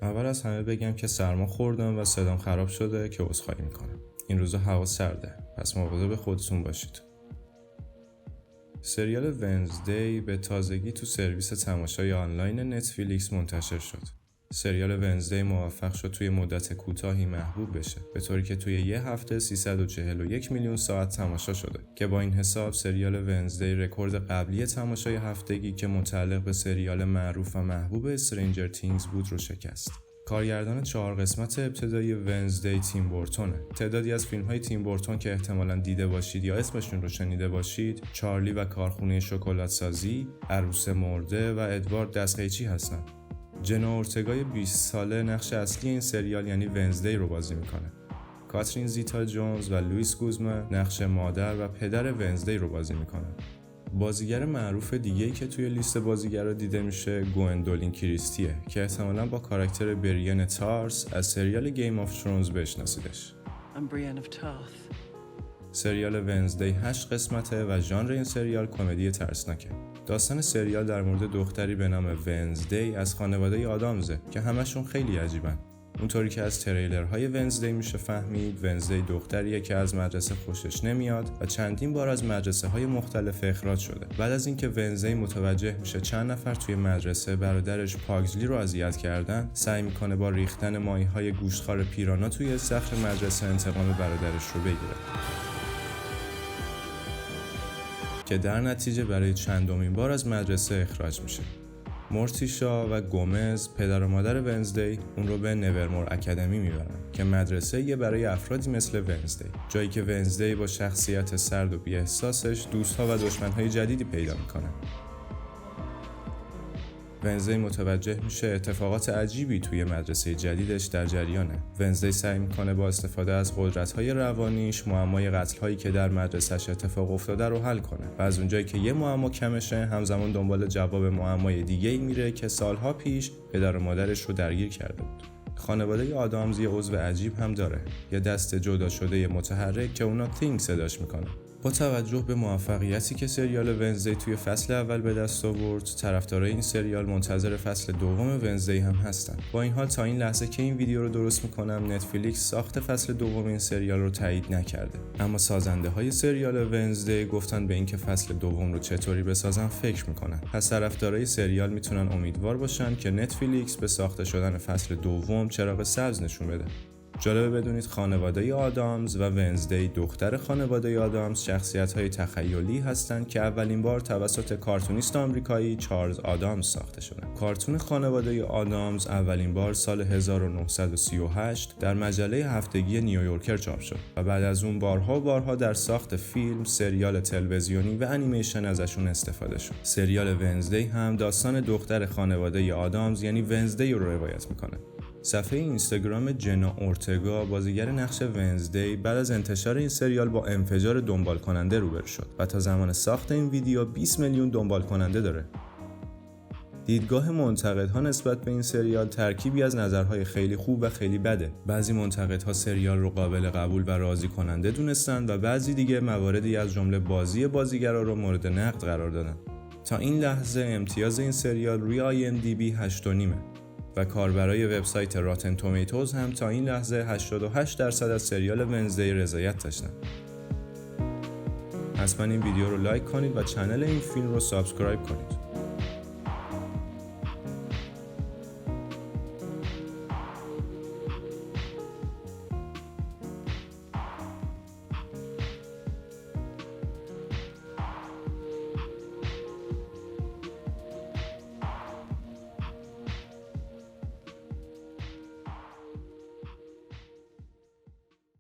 اول از همه بگم که سرما خوردم و صدام خراب شده که عذرخواهی میکنم. این روزا هوا سرده، پس مواظب خودتون باشید. سریال ونزدی به تازگی تو سرویس تماشای آنلاین نتفلیکس منتشر شد. سریال ونزدی موفق شد توی مدت کوتاهی محبوب بشه، به طوری که توی یه هفته 341 میلیون ساعت تماشا شده که با این حساب سریال ونزدی رکورد قبلی تماشای هفتگی که متعلق به سریال معروف و محبوب استرنجر تینگز بود رو شکست. کارگردان 4 قسمت ابتدایی ونزدی تیم بورتونه. تعدادی از فیلم‌های تیم بورتون که احتمالاً دیده باشید یا اسمشون رو شنیده باشید، چارلی و کارخونه شکلات سازی، عروس مرده و ادوارد دستقیچی هستن. جنا اورتگای 20 ساله نقش اصلی این سریال یعنی ونزدی رو بازی میکنه. کاترین زیتا جونز و لوئیس گوزمن نقش مادر و پدر ونزدی رو بازی میکنن. بازیگر معروف دیگه‌ای که توی لیست بازیگرا دیده میشه گوئندولین کریستیه که احتمالاً با کاراکتر بریان تارس از سریال گیم آف ترونز بشناسیدش. سریال ونزدی 8 قسمته و ژانر این سریال کمدی ترسناکه. داستان سریال در مورد دختری به نام ونزدی از خانواده آدامزه که همشون خیلی عجیبن. اونطوری که از تریلرهای ونزدی میشه فهمید، ونزدی دختریه که از مدرسه خوشش نمیاد و چندین بار از مدرسه‌های مختلف اخراج شده. بعد از اینکه ونزدی متوجه میشه چند نفر توی مدرسه برادرش پاگزلی رو اذیت کردن، سعی میکنه با ریختن ماهی‌های گوشتخوار پیرانا توی صخر مدرسه انتقام برادرش رو بگیره. که در نتیجه برای چندمین بار از مدرسه اخراج میشه. مورتیشا و گومز پدر و مادر ونزدی اون رو به نورمور اکادمی میبرن که مدرسه‌ای برای افرادی مثل ونزدی، جایی که ونزدی با شخصیت سرد و بی‌احساسش دوست‌ها و دشمن‌های جدیدی پیدا میکنه. ونزدی متوجه میشه اتفاقات عجیبی توی مدرسه جدیدش در جریانه. ونزدی سعی میکنه با استفاده از قدرت‌های روانیش معمای قتل‌هایی که در مدرسه‌اش اتفاق افتاده رو حل کنه. و از اونجایی که یه معما کمشه، همزمان دنبال جواب معمای دیگه‌ای میره که سالها پیش پدر و مادرش رو درگیر کرده بود. خانواده آدامز یه عضو عجیب هم داره، یه دست جدا شده متحرک که اونا تینگ صداش میکنه. با توجه به موفقیتی که سریال ونزدی توی فصل اول به دست آورد، طرفدارای این سریال منتظر فصل دوم ونزدی هم هستن. با این حال تا این لحظه که این ویدیو رو درست میکنم، نتفلیکس ساخت فصل دوم این سریال رو تایید نکرده. اما سازنده های سریال ونزدی گفتن به اینکه فصل دوم رو چطوری بسازن فکر میکنن. پس طرفدارای سریال میتونن امیدوار باشن که نتفلیکس به ساخته شدن فصل دوم چراغ سبز نشون بده. جالبه بدونید خانواده آدامز و ونزدی دختر خانواده آدامز شخصیت‌های تخیلی هستند که اولین بار توسط کارتونیست آمریکایی چارلز آدامز ساخته شدن. کارتون خانواده آدامز اولین بار سال 1938 در مجله هفتگی نیویورکر چاپ شد و بعد از اون بارها در ساخت فیلم، سریال تلویزیونی و انیمیشن ازشون استفاده شد. سریال ونزدی هم داستان دختر خانواده آدامز یعنی ونزدی رو روایت میکنه. صفحه اینستاگرام جنا اورتگا بازیگر نقش ونزدی بعد از انتشار این سریال با انفجار دنبال کننده روبرو شد و تا زمان ساخت این ویدیو 20 میلیون دنبال کننده داره. دیدگاه منتقدها نسبت به این سریال ترکیبی از نظرهای خیلی خوب و خیلی بده. بعضی منتقدها سریال رو قابل قبول و راضی کننده دونستن و بعضی دیگه مواردی از جمله بازی بازیگرا رو مورد نقد قرار دادن. تا این لحظه امتیاز این سریال روی IMDb 8.5 و کاربرای وبسایت راتن تومیتوز هم تا این لحظه 88% از سریال ونزدی رضایت داشتن. حتما این ویدیو رو لایک کنید و کانال این فیلم رو سابسکرایب کنید.